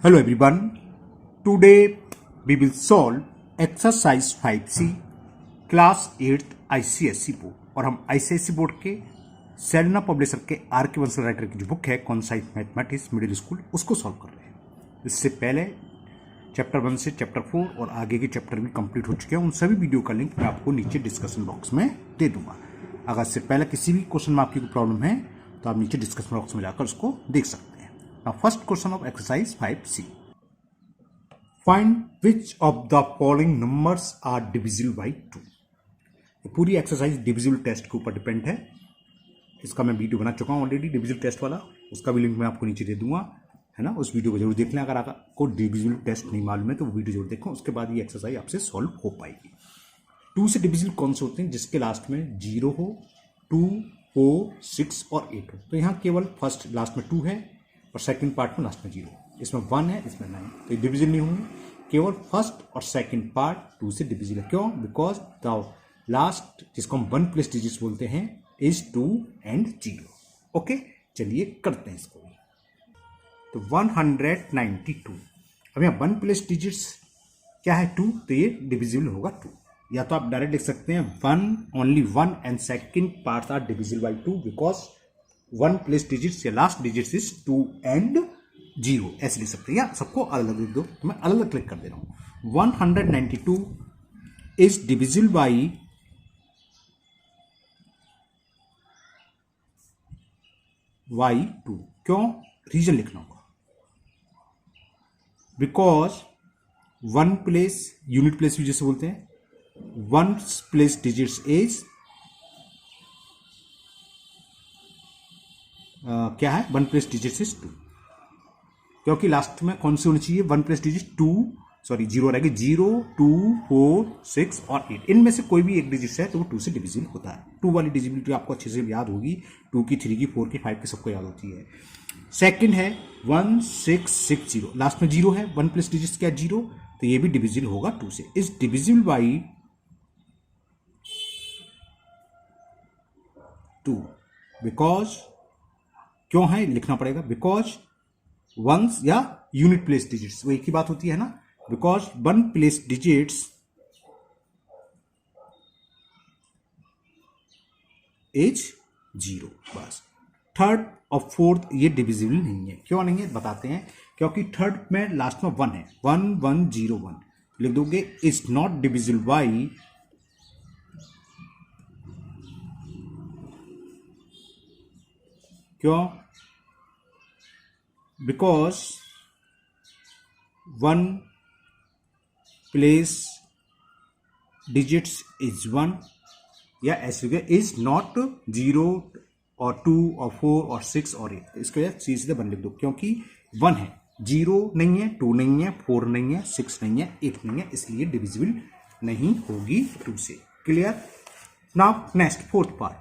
Hello everyone. Today we will solve exercise 5C class 8th ICSE board और हम ICSE board के Selena publisher के R K. Bansal writer की जो बुक है कॉन्साइज मैथमेटिक्स मिडिल स्कूल उसको सॉल्व कर रहे हैं। इससे पहले चैप्टर 1 से चैप्टर 4 और आगे के चैप्टर भी कंप्लीट हो चुके हैं। उन सभी वीडियो का लिंक मैं आपको नीचे डिस्कशन बॉक्स में दे दूंगा। अगर इससे पहले किसी भी क्वेश्चन में आपकी कोई प्रॉब्लम है तो आप नीचे डिस्कशन बॉक्स में जाकर उसको देख सकते हैं। Now first question of exercise 5C. Find which of the following numbers are divisible by 2. ये पूरी एक्सरसाइज डिविजिबल टेस्ट के ऊपर डिपेंड है। इसका मैं वीडियो बना चुका हूँ ऑलरेडी डिविजिबल टेस्ट वाला, उसका भी लिंक मैं आपको नीचे दे दूंगा, है ना। उस वीडियो को जरूर देख लें। अगर आपको डिविजिबल टेस्ट नहीं मालूम है तो वो वीडियो जरूर देखें, उसके बाद ये एक्सरसाइज आपसे सॉल्व हो पाएगी। 2 से डिविजिबल कौन से होते हैं? जिसके लास्ट में 0 हो, 2, 4, 6 और 8 हो। तो यहाँ केवल फर्स्ट लास्ट में 2 है और सेकंड पार्ट में लास्ट में 0। इसमें 1 है, इसमें 9, तो ये डिविजन नहीं होंगे। केवल फर्स्ट और सेकंड पार्ट 2 से डिविजिबल है। क्यों? बिकॉज द लास्ट, जिसको हम 1 प्लस डिजिट्स बोलते हैं, इज 2 एंड 0। ओके, चलिए करते हैं इसको। तो 192। अब यहाँ 1 प्लस डिजिट्स क्या है? 2, तो ये डिविजिबल होगा 2। या तो आप डायरेक्ट लिख सकते हैं 1 only 1 and second part are divisible by 2 because 1 plus digits या लास्ट डिजिट्स इज 2 एंड 0, ऐसे लिख सकते हैं। या सबको अलग अलग लिख दो, तो मैं अलग अलग क्लिक कर दे रहा हूं। 192 इज डिविजिबल बाई 2। क्यों? रीजन लिखना होगा। बिकॉज 1 प्लेस, यूनिट प्लेस भी जैसे बोलते हैं, 1 प्लेस डिजिट्स इज क्या है? 1 प्लस डिजिट्स इज 2। क्योंकि लास्ट में कौन सी होनी चाहिए? 1 प्लस डिजिट 0 रहेगी। 0, 2, 4, 6 और 8, इनमें से कोई भी एक डिजिट है तो वो 2 से डिविजिबल होता है। 2 वाली डिविजिबिलिटी आपको अच्छे से याद होगी, 2 की, 3 की, 4 की, 5 की, सबको याद होती है। सेकंड है 1660, लास्ट में 0 है। 1 प्लस डिजिट क्या? 0, तो ये भी डिविजिबल होगा 2 से। इज डिविजिबल बाई 2 बिकॉज, क्यों है लिखना पड़ेगा? बिकॉज वंस या यूनिट प्लेस डिजिट्स, वो एक ही बात होती है ना। बिकॉज 1 प्लेस डिजिट्स इज 0, बस। थर्ड और फोर्थ ये डिविजिबल नहीं है। क्यों नहीं है बताते हैं। क्योंकि थर्ड में लास्ट में 1 है, 1 1 0 1 लिख दोगे। इज नॉट डिविजिबल बाई क्यों? बिकॉज 1 प्लेस डिजिट्स इज 1, या ऐसे इज नॉट 0 और 2 और 4 और 6 और 8। इसके वजह सीधे 1 लिख दो, क्योंकि 1 है, 0 नहीं है, 2 नहीं है, 4 नहीं है, 6 नहीं है, 8 नहीं है, इसलिए डिविजिबल नहीं होगी 2 से। Clear? Now next fourth part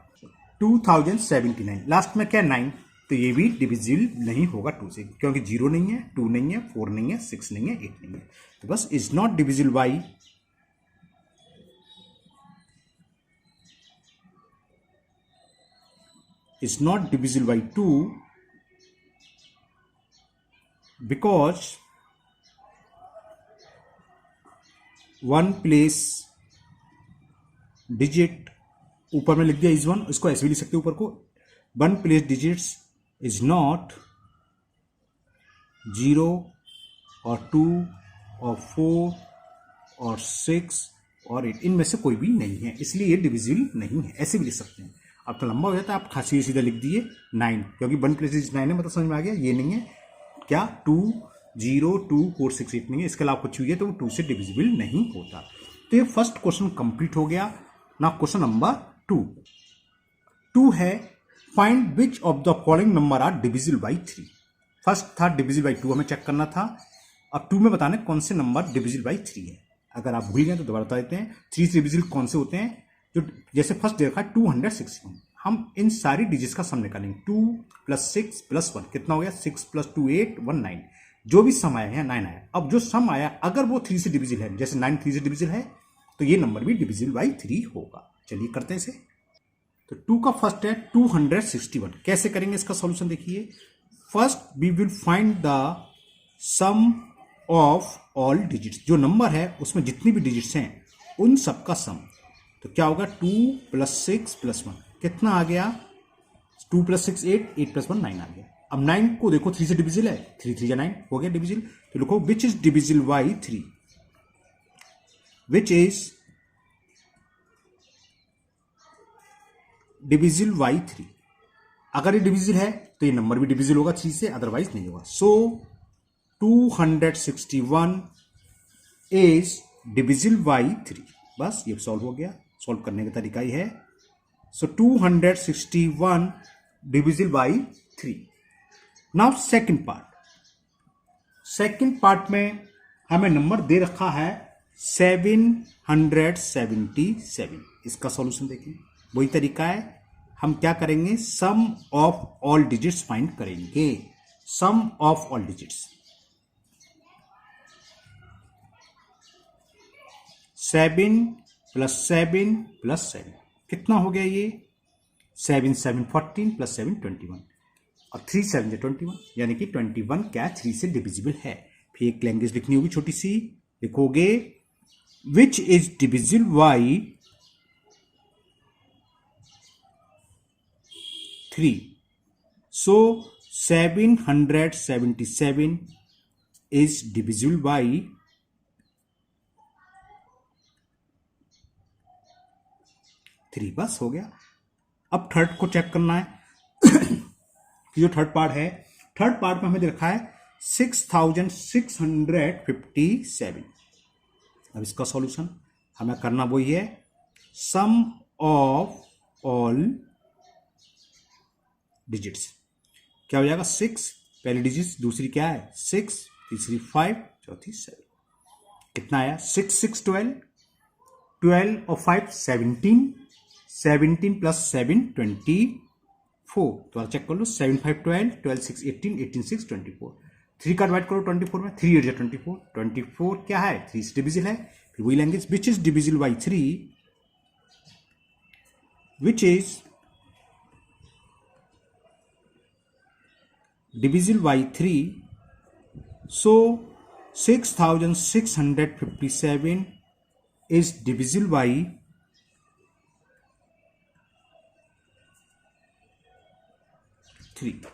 2079, last में क्या? 9, तो ये भी डिविजिबल नहीं होगा 2 से, क्योंकि 0 नहीं है, 2 नहीं है, 4 नहीं है, 6 नहीं है, 8 नहीं है। तो बस is not divisible by is not divisible by 2 because 1 place digit, ऊपर में लिख दिया इज 1, इसको ऐसे भी लिख सकते हैं ऊपर को। 1 प्लेस डिजिट्स इज नॉट 0 और 2 और 4 और 6 और 8, इनमें से कोई भी नहीं है, इसलिए ये डिविजिबल नहीं है। ऐसे भी लिख सकते हैं। अब तो लंबा हो जाता है, आप खासी सीधा लिख दिए 9, क्योंकि 1 प्लस 9 है, मतलब समझ में आ गया। ये नहीं है क्या? 2 0 2 4 6 8 नहीं है, इसके अलावा कुछ हुई है तो वो 2 से डिविजिबल नहीं होता। तो ये फर्स्ट क्वेश्चन कंप्लीट हो गया ना। क्वेश्चन नंबर 2 है find which of the following number are divisible by 3। First था डिविजिबल बाई 2, हमें चेक करना था। अब 2 में बताने कौन से नंबर डिविजिबल बाई 3 है। अगर आप भूल गए तो दोबारा बता देते हैं। 3 डिविजिबल कौन से होते हैं? जो जैसे फर्स्ट देखा 261, हम इन सारी डिजिट्स का सम निकालेंगे। 2 + 6 + 1 कितना हो गया? 6 + 2 8 1 9। जो भी सम आया है 9 आया। अब जो सम आया अगर वो 3 से डिविजिबल है, जैसे 9 3 से डिविजिबल है, तो ये नंबर भी डिविजिबल बाई 3 होगा। चलिए करते हैं इसे। तो 2 का फर्स्ट है 261। कैसे करेंगे इसका सॉल्यूशन? देखिए, first we will find the sum of all digits, जो नंबर है उसमें जितनी भी डिजिट्स हैं उन सबका सम। तो क्या होगा 2 + 6 + 1 कितना आ गया, 2 + 6 8, 8 + 1 9 आ गया। अब 9 को देखो 3 से डिविजिल है, 3 3 9 हो गया डिविजिल। तो लिखो which is divisible by 3, which is divisible by 3। अगर ये डिविजिल है तो ये नंबर भी डिविजिल होगा 3 से, अदरवाइज नहीं होगा। सो 261 इज डिविजिल बाई 3। बस ये सॉल्व हो गया, सॉल्व करने का तरीका ही है। सो 261 डिविजिल बाई 3। नाउ सेकंड पार्ट में हमें नंबर दे रखा है 777। इसका सॉल्यूशन देखिए, वही तरीका है। हम क्या करेंगे, सम ऑफ ऑल डिजिट्स फाइंड करेंगे। सम ऑफ ऑल डिजिट्स 7 + 7 + 7 कितना हो गया, ये 7 7 14 + 7 21 और 3 7 21, यानी कि 21 क्या 3 से डिविजिबल है। फिर एक लैंग्वेज लिखनी होगी छोटी सी, लिखोगे which is divisible by 3। So 777 is divisible by 3। बस हो गया। अब थर्ड को चेक करना है। जो थर्ड पार्ट है, थर्ड पार्ट में हमें रखा है 6657। अब इसका सॉल्यूशन हमें करना वही है, सम ऑफ ऑल डिजिट्स। क्या हो जाएगा, 6 पहली डिजिट, दूसरी क्या है 6, तीसरी 5, चौथी 7। कितना आया 6 6 12, 12 और 5 17, 17 + 7 24। तो चेक कर लो, 7 5 12, 12 6 18, 18 6 24। 3 का डिवाइड करो 24 में, 3 8 24, 24 क्या है 3 से डिविजिबल है। फिर वही language, which is divisible by 3, which is divisible by 3। So 6657 is divisible by 3।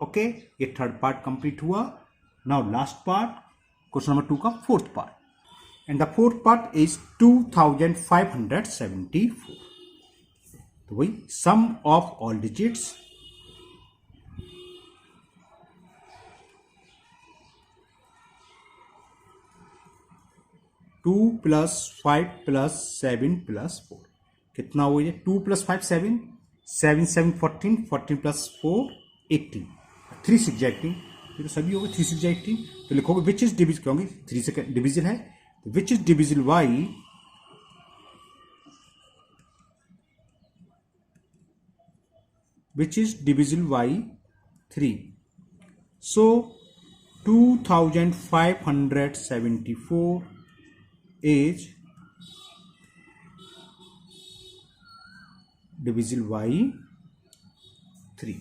Okay, ये थर्ड पार्ट कंप्लीट हुआ। Now last part, question number 2 का fourth part, and the fourth part is 2574। तो वही सम ऑफ ऑल डिजिट्स 2 + 5 + 7 + 4 कितना हुआ, 2 + 5 7, 7 7 14, 14 + 4 18, 3 6 18, ये तो सभी हो गए 3 6 18। तो लिखोगे विच इज डिविजिबल, क्योंकि 3 से डिविजिबल है, तो which is divisible by 3। So 2574 is divisible by 3।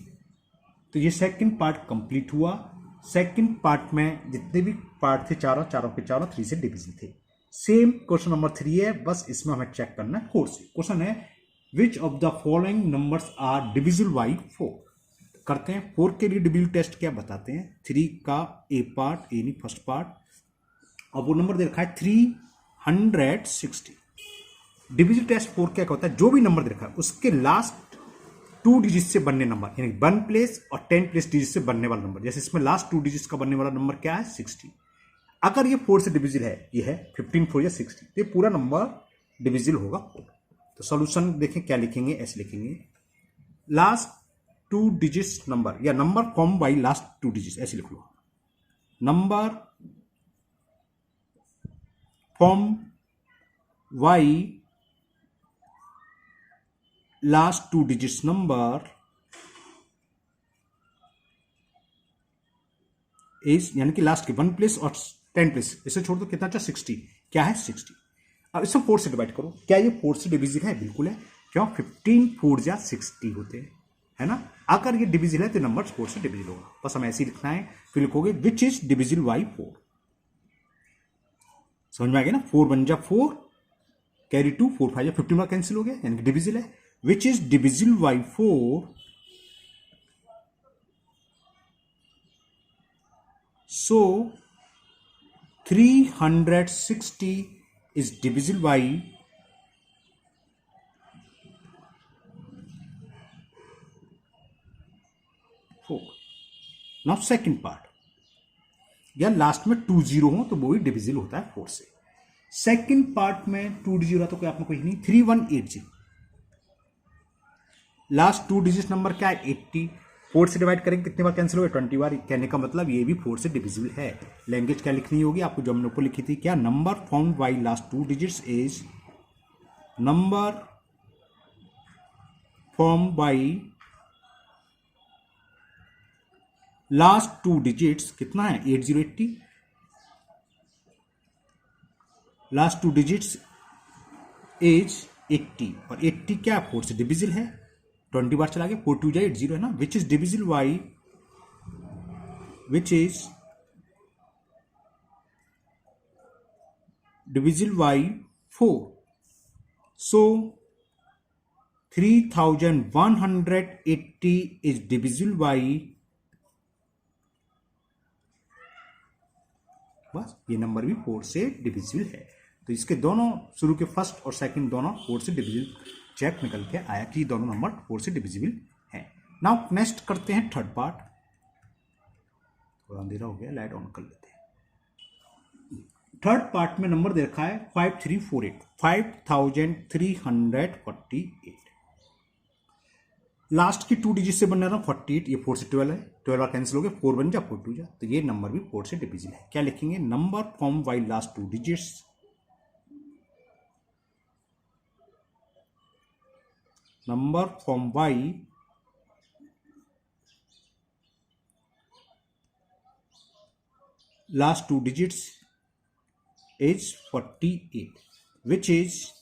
तो ये सेकंड पार्ट कंप्लीट हुआ। सेकंड पार्ट में जितने भी पार्ट थे चारों के चारों 3 से डिविजिबल थे। सेम क्वेश्चन नंबर 3 है, बस इसमें हमें चेक करना है 4 से। क्वेश्चन है which of the following numbers are divisible by 4। करते हैं 4 के लिए डिविजिबल टेस्ट क्या बताते हैं। 3 का ए पार्ट, ए नहीं फर्स्ट पार्ट, और वो नंबर दे रखा है 360। डिविजिबल टेस्ट 4 क्या होता है, जो भी नंबर दे रखा है उसके लास्ट 2 डिजिट से बनने नंबर, यानी 1 प्लेस और 10 प्लेस डिजिट से बनने वाला नंबर। जैसे इसमें लास्ट 2 डिजिट का बनने वाला नंबर क्या है 60। अगर ये 4 से डिविजिबल है, ये है 15 4 या 60, तो ये पूरा नंबर डिविजिबल होगा 4। तो सॉल्यूशन देखें क्या लिखेंगे, ऐसे लिखेंगे, लास्ट 2 डिजिट्स नंबर या number form by last 2 digits, ऐसे लिख लो, number form by last 2 digits number is, यानी कि लास्ट के 1 प्लेस और 10 प्लेस, इसे छोड़ दो, कितना अच्छा 60, क्या है 60। अब इसे 4 से डिवाइड करो, क्या ये 4 से डिविजिबल है, बिल्कुल है। क्यों, 15 4 या 60 होते हैं, है ना। अगर ये डिविजिबल है तो नंबर 4 से डिविजिबल होगा, बस हमें ऐसे ही लिखना है। फिर लिखोगे विच इज डिविजिबल बाई 4। समझ में आ गया ना, 4 बन जा 4, कैरी 2, 4 5 15 कैंसिल हो गया, यानी कि डिविजिबल है। Which is divisible by 4, so 360 is divisible by 4। Now second part, या लास्ट में 2 0 हो तो वो भी डिविजिबल होता है 4 से। सेकेंड पार्ट में 2 डिजिट हो तो कोई आप में कोई नहीं, 3180, लास्ट 2 डिजिट नंबर क्या है 80, 4 से डिवाइड करेंगे कितने बार कैंसिल हो गया 20 बार, कहने का मतलब ये भी 4 से डिविजिबल है। लैंग्वेज क्या लिखनी होगी आपको, जो हमने ऊपर लिखी थी, क्या, number formed by last 2 digits is number formed by last 2 digits, कितना है 8080, लास्ट 2 डिजिट्स इज 80, और 80 क्या 4 से डिविजिबल है, 20 बार चला गया, 4 2 जा 80 है ना, which is divisible by, which is divisible by 4, so 3180 is divisible by, बस ये नंबर भी 4 से डिविजिबल है। तो इसके दोनों शुरू के फर्स्ट और सेकंड दोनों 4 से डिविजिबल चेक निकल के आया कि दोनों नंबर 4 से डिविजिबल हैं। नाउ नेक्स्ट करते हैं थर्ड पार्ट, थोड़ा अंधेरा हो गया, लाइट ऑन कर लेते हैं। थर्ड पार्ट में नंबर दे रखा है 5348, 5348, लास्ट की 2 डिजिट से बनने रहा 48, ये 4 से 12 है, 12 बार कैंसिल हो गया, 4 बन जा 4 2 जा, तो ये नंबर भी 4 से डिविजिबल है। क्या लिखेंगे, number form by last 2 digits, number form by last 2 digits is 48, which is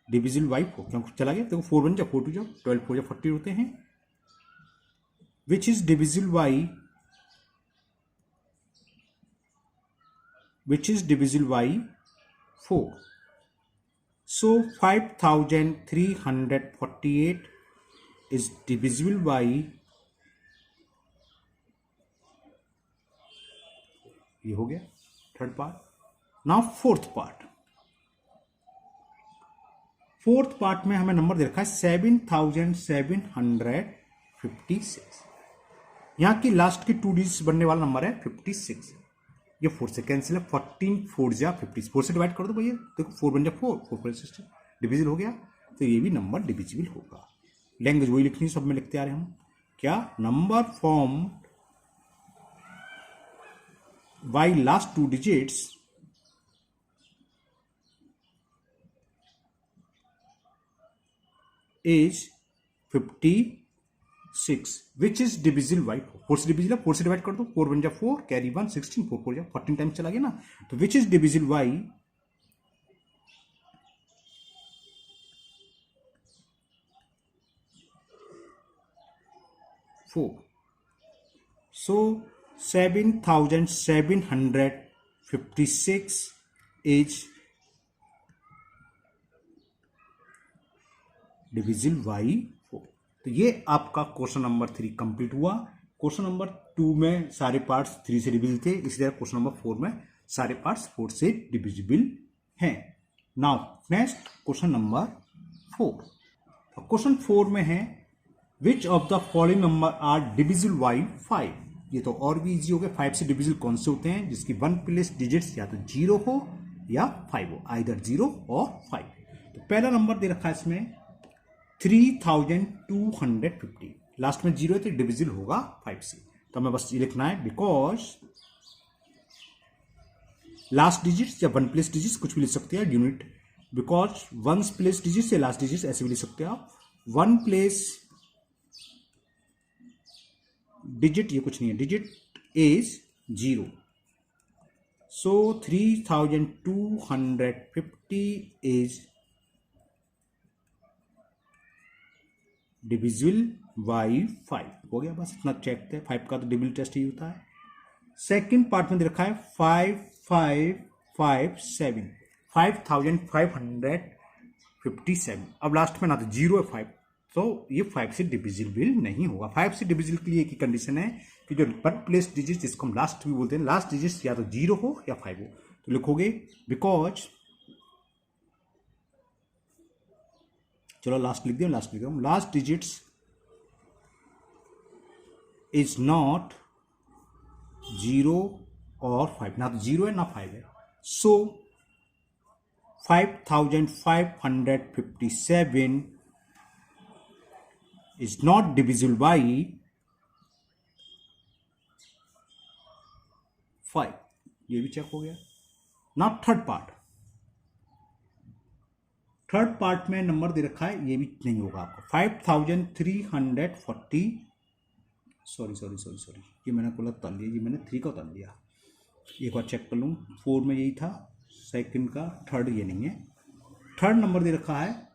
divisible by 4, क्यों चला गया, देखो 4 बन जा 4 2 जा, 12 4 जा 40 होते हैं, which is divisible by, which is divisible by 4, so 5348 is divisible by, ये हो गया third part. Now fourth part, fourth part में हमें नंबर दे रखा है 7756, यहां की लास्ट की 2 डिजिट्स बनने वाला नंबर है 56, ये 4 से कैंसिल है, 14 4 जा 50, 4 से डिवाइड कर दो भैया, देखो 4 बन जा 4 4 4 60 डिविजिबल हो गया, तो ये भी नंबर डिविजिबल होगा। लैंग्वेज वही लिखनी सब में लिखते आ रहे हम, क्या, number form by last 2 digits is 56, which is divisible by 4 से डिविजिबल है, 4 से डिवाइड कर दो, 4 बन जा 4, कैरी 1 16, 4 4 जा 14 टाइम्स चला गया ना, तो which is divisible by 4, so 7756 is divisible by 4। तो ये आपका क्वेश्चन नंबर 3 कंप्लीट हुआ। क्वेश्चन नंबर 2 में सारे पार्ट्स 3 से डिविजिबल थे, इसी तरह क्वेश्चन नंबर 4 में सारे पार्ट्स 4 से डिविजिबल हैं। Now next question number 4, question 4 में है which of the following number are divisible by 5। ये तो और भी इजी हो गया, 5 से डिविजिबल कौन से होते हैं, जिसकी 1 प्लेस डिजिट्स या तो 0 हो या 5 हो, आइदर 0 और 5। तो पहला नंबर दे रखा है इसमें 3250, लास्ट में 0 है तो डिविजिबल होगा 5 से, तो हमें बस ये लिखना है बिकॉज लास्ट डिजिट्स या 1 प्लेस डिजिट्स कुछ भी लिख सकते हैं यूनिट, बिकॉज 1 प्लेस डिजिट्स या लास्ट डिजिट्स ऐसे भी लिख सकते हैं आप, 1 प्लेस डिजिट, ये कुछ नहीं है, digit is 0, so 3250 is divisible by 5 हो गया, बस इतना चेक है। 5 का तो डिविजिबल टेस्ट ही होता है। सेकंड पार्ट में दे रखा है 5557 5557। अब लास्ट में ना तो 0 है 5, तो ये 5 से डिविजिबल नहीं होगा। 5 से डिविजिबल के लिए एक ही कंडीशन है कि जो वन प्लेस डिजिट, जिसको हम लास्ट भी बोलते हैं, लास्ट डिजिट या तो 0 हो या 5 हो। तो लिखोगे बिकॉज, चलो लास्ट लिख दिया, लास्ट लिख रहा हूं, लास्ट डिजिट्स इज नॉट 0 और 5, ना तो 0 है ना 5 है। सो 5557 is not divisible by 5, ये भी चेक हो गया। नाउ थर्ड पार्ट में नंबर दे रखा है, ये भी नहीं होगा आपको। 5340, सॉरी, ये मैंने गलत उतार लिया, ये मैंने 3 का उतार लिया, एक बार चेक कर लूँ। 4 में यही था, सेकंड का, थर्ड ये नहीं है। थर्ड नंबर दे रखा है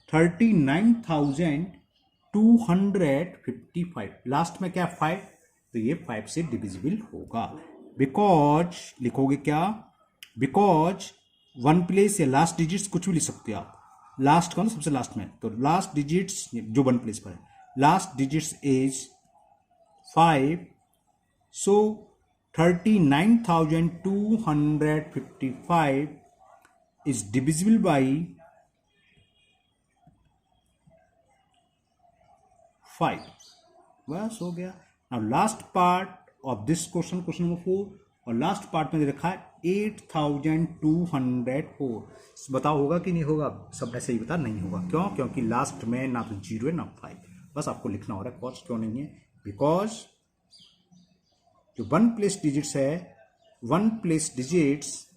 39,255, लास्ट में क्या 5, तो ये 5 से डिविजिबल होगा। बिकॉज लिखोगे क्या, बिकॉज वन प्लेस या लास्ट डिजिट्स कुछ भी लिख सकते हो आप, लास्ट का सबसे लास्ट में, तो लास्ट डिजिट्स जो वन प्लेस पर है, last digits is 5, so 39,255 is divisible by 5, बस हो गया। Now last part of this question, question number 4, और लास्ट पार्ट में दे रखा है 8204। बताओ होगा कि नहीं होगा, सब ऐसे ही बता, नहीं होगा। क्यों? क्योंकि लास्ट में ना तो 0 है ना 5, बस आपको लिखना हो रहा है। कॉज क्यों नहीं है? बिकॉज जो वन प्लेस डिजिट्स है, one place digits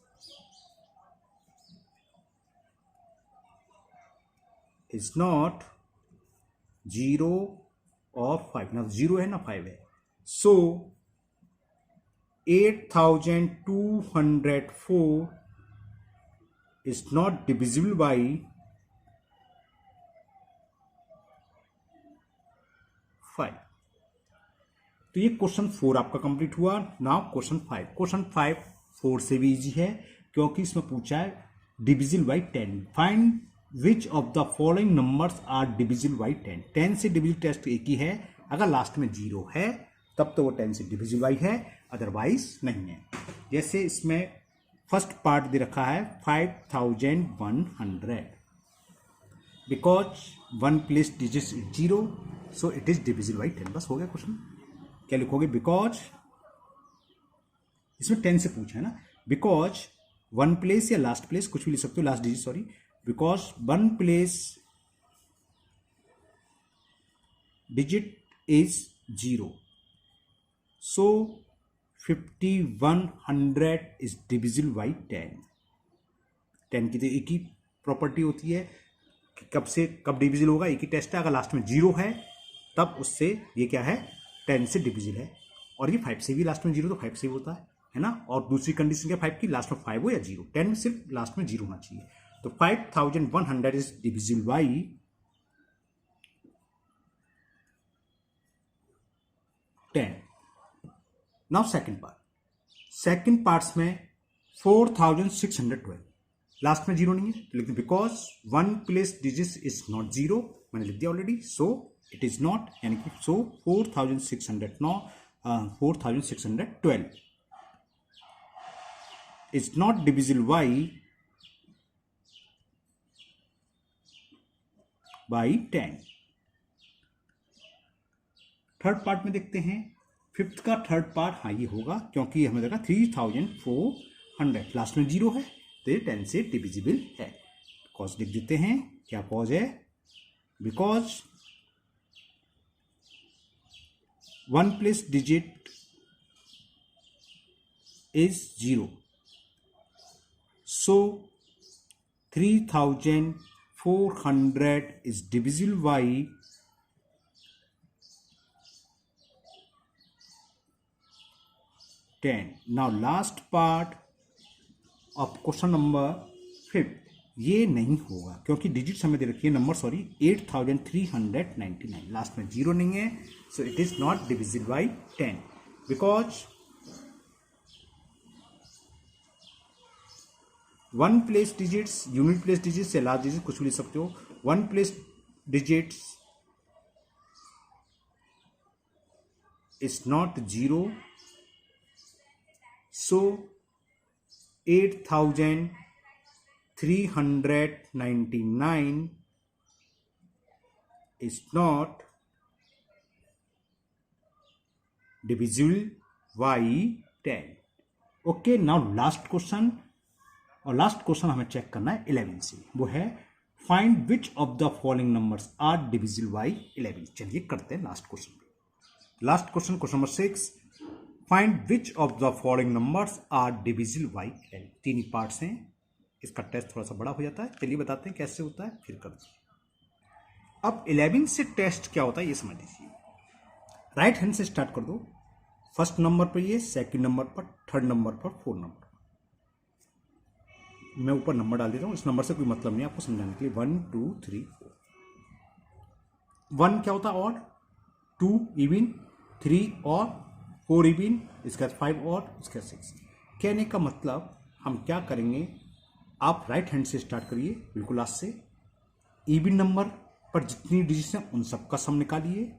is not 0 और 5, ना 0 है ना 5 है। सो 8204 इज नॉट डिविजिबल बाई 5। तो ये क्वेश्चन 4 आपका कंप्लीट हुआ। Now question 5। क्वेश्चन 5 4 से भी इजी है, क्योंकि इसमें पूछा है divisible by 10। Find which of the following numbers are divisible by 10। 10 से डिविजिबल टेस्ट एक ही है, अगर लास्ट में 0 है तब तो वो 10 से डिविजिबल बाई है, अदरवाइज नहीं है। जैसे इसमें फर्स्ट पार्ट दे रखा है 5100, because one place digit 0, so it is divisible by 10। बस हो गया क्वेश्चन। क्या लिखोगे? बिकॉज, इसमें 10 से पूछा है ना, बिकॉज वन प्लेस या लास्ट प्लेस कुछ भी लिख सकते हो, last digit sorry, because one place digit is 0, so 5100 is divisible by 10। 10 की तो एक ही प्रॉपर्टी होती है कि कब से कब डिविजिबल होगा, एक ही टेस्ट है। अगर लास्ट में 0 है तब उससे ये क्या है, 10 से डिविजिबल है। और ये 5 से भी लास्ट में 0 तो 5 से भी होता है ना। और दूसरी कंडीशन क्या 5 की, लास्ट में 5 हो या 0, 10 में सिर्फ लास्ट में 0 होना चाहिए। तो 5100 is divisible by 10। Now second parts में 4612, लास्ट में 0 नहीं है, लेकिन because one place digit is not 0, मैंने लिख दिया already, so it is not, यानी कि सो 4612 is not divisible by 10। Third part में देखते हैं, फिफ्थ का थर्ड पार्ट, हाँ ये होगा, क्योंकि हमें देखा 3400, लास्ट में 0 है तो ये 10 से डिविजिबल है। कॉज लिख देते हैं, क्या कॉज है, because one place digit is 0, so 3400 is divisible by 10. Now last part of question number 5, ये नहीं होगा क्योंकि डिजिट्स हमें दे रखी है नंबर, सॉरी 8399, लास्ट में जीरो नहीं है, so it is not divisible by 10 because one place digits, unit place digits या लार्ज डिजिट कुछ भी ले सकते हो, one place digits is not zero, so 8399 is not divisible by 10. Okay, now last question, और last question हमें check करना है 11 से, वो है find which of the following numbers are divisible by 11. चलिए करते हैं last question. Last question, question number 6, find which of the following numbers are divisible by 11. तीन ही पार्ट्स हैं, इसका टेस्ट थोड़ा सा बड़ा हो जाता है. चलिए बताते हैं कैसे होता है, फिर करते हैं. अब 11 से टेस्ट क्या होता है ये समझ लीजिए. राइट हैंड से स्टार्ट कर दो, फर्स्ट नंबर पर ये, सेकंड नंबर पर, थर्ड नंबर पर, फोर्थ नंबर. मैं ऊपर नंबर डाल देता हूं, इस नंबर से कोई मतलब नहीं आपको समझाने के लिए. 1 2 3 4. 1 क्या होता है ऑड, 2 इवन, 3 और 4 इवन, इसके बाद 5 और इसके बाद 6. कहने का मतलब हम क्या करेंगे, आप राइट हैंड से स्टार्ट करिए बिल्कुल लास्ट से. इवन नंबर पर जितनी डिजिट्स हैं उन सबका सम निकालिए,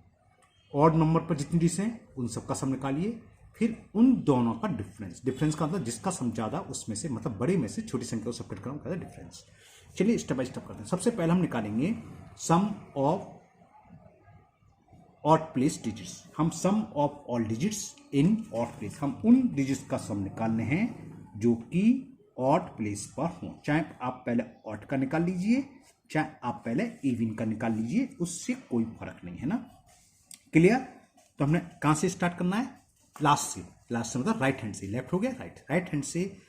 ऑड नंबर पर जितनी डिजिट्स हैं उन सबका सम निकालिए, फिर उन दोनों का डिफरेंस. डिफरेंस का मतलब जिसका सम ज्यादा उसमें से, मतलब बड़े में से छोटी संख्या को सबट्रैक्ट करना कहता है डिफरेंस. चलिए स्टेप बाय स्टेप करते हैं. सबसे पहले हम निकालेंगे sum of odd place digits. हम sum of all digits in odd place, हम उन डिजिट्स का सम निकालने हैं जो कि ऑड प्लेस पर हो. चाहे आप पहले ऑड का निकाल लीजिए, चाहे आप पहले इवन का निकाल लीजिए, उससे कोई फर्क नहीं है ना. क्लियर. तो हमने कहां से स्टार्ट करना है, लास्ट से. लास्ट से मतलब राइट हैंड से, लेफ्ट हो गया राइट. राइट हैंड से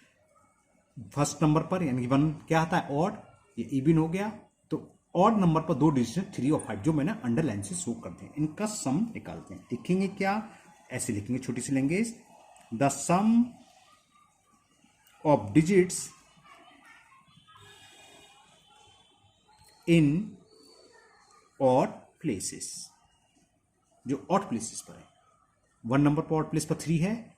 फर्स्ट नंबर पर यानी 1 क्या आता है ऑड, ये इवन हो गया. तो ऑड नंबर पर दो डिजिट 3 और 5 जो मैंने अंडरलाइन से शो कर दिए, इनका सम निकालते हैं. लिखेंगे क्या, ऐसे लिखेंगे, छोटी सी लेंगे, the sum of digits in odd places, जो ऑड प्लेसेस पर है. 1 नंबर पर ऑड प्लेस पर 3 है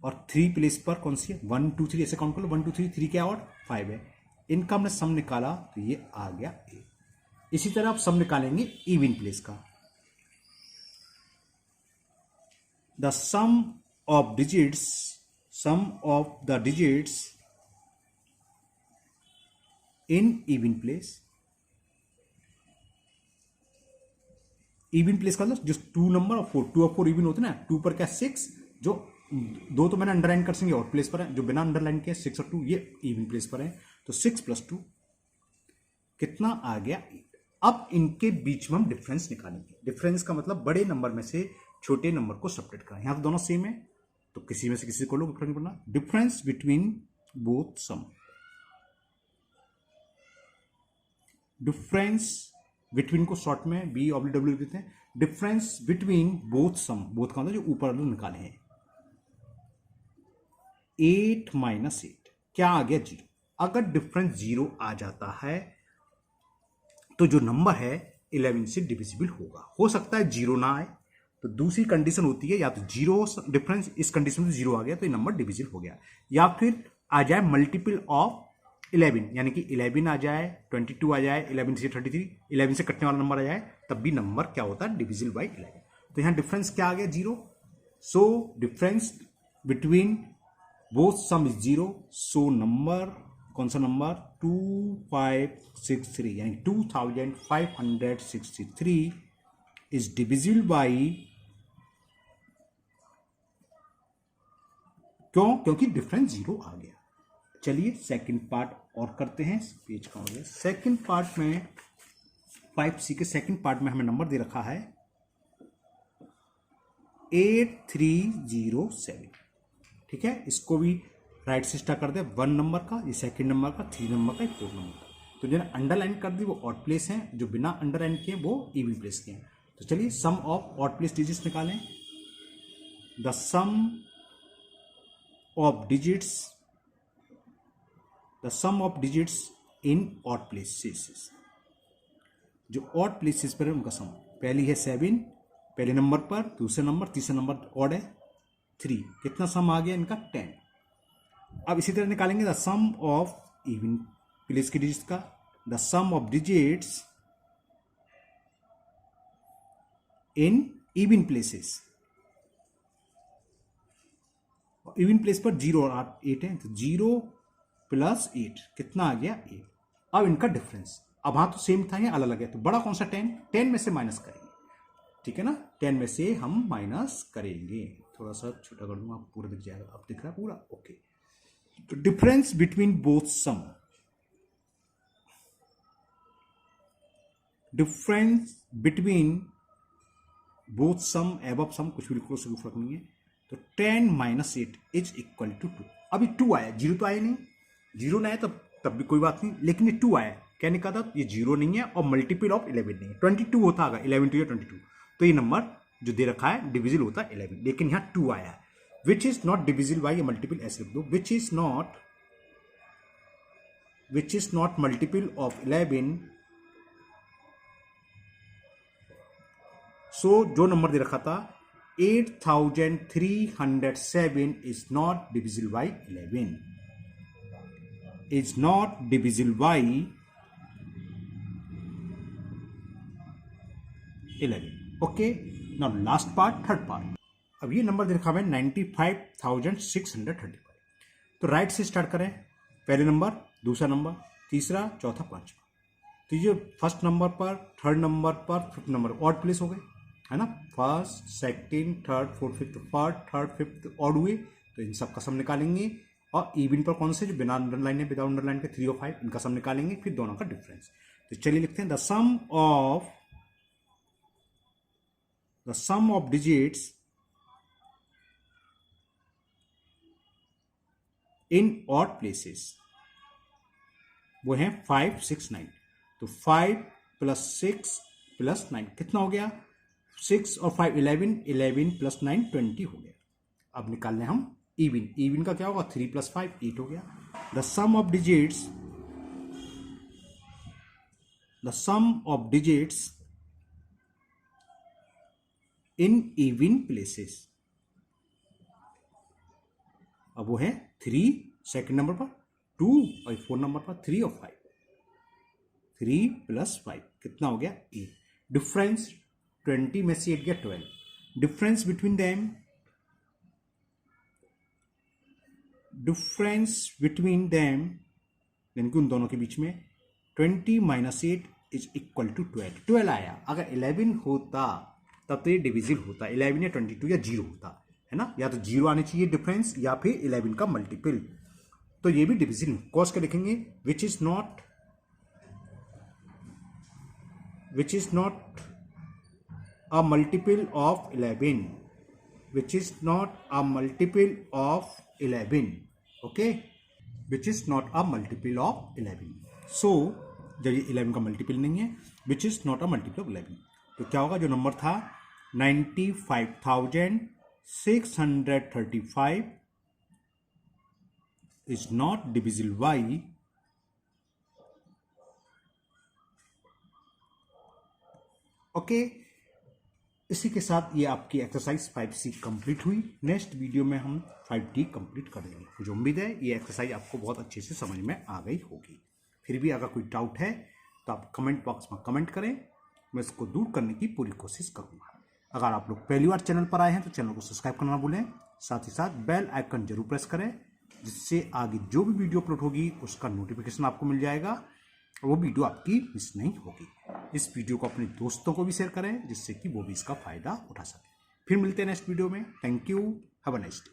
और 3 प्लेस पर कौन सी है, 1 2 3, ऐसे काउंट कर लो, 1 2 3, 3 क्या ऑड 5 है. इनका हमने सम निकाला तो ये आ गया 8. इसी तरह आप सम निकालेंगे इवन प्लेस का. The sum of digits, sum of the digits in even place. Even place का मतलब जो 2 नंबर और 4, 2 और 4 इवन होते हैं ना. 2 पर क्या 6, जो 2 तो मैंने अंडरलाइन कर देंगे और प्लेस पर है, जो बिना अंडरलाइन के 6 और 2 ये इवन प्लेस पर है. तो 6 + 2 कितना आ गया 8. अब इनके बीच में हम डिफरेंस निकालेंगे. डिफरेंस का मतलब बड़े नंबर में से छोटे नंबर को सेपरेट करें. यहां तो दोनों सेम है तो किसी में से किसी को लो, फर्क नहीं पड़ना. डिफरेंस बिटवीन बोथ सम, डिफरेंस बिटवीन को शॉर्ट में BW लिख देते हैं. डिफरेंस बिटवीन बोथ सम, बोथ का मतलब जो ऊपर वाले निकाले हैं. 8 - 8 क्या आ गया 0. अगर डिफरेंस 0 आ जाता है तो जो नंबर है 11 से डिविजिबल होगा. हो सकता है 0 ना आए, तो दूसरी कंडीशन होती है या तो 0 डिफरेंस, इस कंडीशन में 0 आ गया तो ये नंबर डिविजिबल हो गया, या फिर आ जाए मल्टीपल ऑफ 11, यानी कि 11 आ जाए, 22 आ जाए, 11 से 33, 11 से कटने वाला नंबर आ जाए, तब भी नंबर क्या होता है डिविजिबल बाई 11. तो यहां डिफरेंस क्या आ गया 0. So difference between both some is 0. So number कौन सा नंबर 2563 यानी 2563 इज डिविजिबल बाई, क्योंकि डिफरेंस 0 आ गया. चलिए सेकंड पार्ट और करते हैं. पेज का हो गया. सेकंड पार्ट में 5C के सेकंड पार्ट में हमें नंबर दे रखा है 8307. ठीक है, इसको भी राइट से स्टार्ट कर दे. 1 नंबर का, ये सेकंड नंबर का, 3 नंबर का, 4 नंबर का. तो जो अंडरलाइन कर दी वो ऑड प्लेस हैं, जो बिना अंडरलाइन किए वो इवन प्लेस के हैं. तो चलिए sum of odd place digits निकालें. The sum of digits in odd places, जो ऑड प्लेसेस पर है उनका सम। पहली है 7 पहले नंबर पर, दूसरे नंबर, तीसरे नंबर ऑड है 3, कितना सम आ गया इनका 10। अब इसी तरह निकालेंगे the sum of even place के डिजिट्स का, the sum of digits in even places. Even place पर 0 और 8 है, तो 0 + 8 कितना आ गया 8। अब इनका डिफरेंस, अब हाँ तो सेम था, अलग अलग है, तो बड़ा कौन सा 10 में से माइनस करेंगे, ठीक है ना, 10 में से हम माइनस करेंगे। थोड़ा सा छोटा कर दूंगा, पूरा दिख जाएगा, अब दिख रहा है पूरा, ओके। तो डिफरेंस बिटवीन बोथ सम, डिफरेंस बिटवीन बोथ सम एबव सम, कुछ भी लिखो उससे कोई फर्क नहीं है। तो 10 - 8 इज इक्वल टू 2। अभी 2 आया, 0 तो आया नहीं, 0 ना आया तब भी कोई बात नहीं, लेकिन ये 2 आया, कहने का था ये 0 नहीं है और मल्टीपल ऑफ 11 नहीं है। 22 होता अगर 11 टू 22, तो ये नंबर जो दे रखा है डिविजिबल होता है 11, लेकिन यहाँ 2 आया है, which is not divisible by, ये मल्टीपल ऐसे लिख दो, which is not multiple of 11। सो जो नंबर दे रखा था 8307 is not divisible by 11, is not divisible by 11। Okay, now last part, third part. अब ये नंबर दे रखा है 95,635। तो राइट से स्टार्ट करें, पहले नंबर, दूसरा नंबर, तीसरा, चौथा, पांचवा। तो ये फर्स्ट नंबर पर, थर्ड नंबर पर, फिफ्थ नंबर ऑड प्लेस हो गए, है ना, first, second, third, fourth, fifth, third, fifth odd हुए, तो इन सब का सम निकालेंगे। और इवन पर कौन से, जो बिना अंडरलाइन है, विदाउट अंडरलाइन के 3 और 5, इनका सम निकालेंगे, फिर दोनों का डिफरेंस। तो चलिए लिखते हैं, the sum of digits in odd places, वो है 5, 6, 9। तो 5 + 6 + 9 कितना हो गया, 6 और 5 11, 11 + 9 20 हो गया। अब निकालने हम इवन का क्या होगा, 3 + 5 8 हो गया। The sum of digits in even places, अब वो है 3 सेकंड नंबर पर, 2 और 4 नंबर पर 3 और 5, 3 + 5 कितना हो गया 8। डिफरेंस 20 में से 8 गया 12। डिफरेंस बिटवीन देम, यानी कि उन दोनों के बीच में 20 - 8 इज इक्वल टू 12। 12 आया, अगर 11 होता तब तो ये डिविजिबल होता, 11 या 22 या 0 होता, है ना, या तो 0 आने चाहिए डिफरेंस, या फिर 11 का मल्टीपल, तो ये भी डिविजिबल। कॉस के लिखेंगे, which is not a multiple of 11, which is not a multiple of 11, okay, which is not a multiple of 11। so जब ये 11 का मल्टीपल नहीं है, which is not a multiple of 11, तो क्या होगा, जो नंबर था 95,635 is not divisible by, okay. इसी के साथ ये आपकी एक्सरसाइज 5C कंप्लीट हुई। नेक्स्ट वीडियो में हम 5D कंप्लीट करेंगे। मुझे उम्मीद है ये एक्सरसाइज आपको बहुत अच्छे से समझ में आ गई होगी। फिर भी अगर कोई डाउट है तो आप कमेंट बॉक्स में कमेंट करें, मैं इसको दूर करने की पूरी कोशिश करूँगा। अगर आप लोग पहली बार चैनल पर आए हैं तो चैनल को सब्सक्राइब करना ना भूलें, साथ ही साथ बेल आइकन जरूर प्रेस करें, जिससे आगे जो भी वीडियो अपलोड होगी उसका नोटिफिकेशन आपको मिल जाएगा, वो वीडियो आपकी मिस नहीं होगी। इस वीडियो को अपने दोस्तों को भी शेयर करें, जिससे कि वो भी इसका फायदा उठा सके। फिर मिलते हैं नेक्स्ट वीडियो में। Thank you, have a nice day.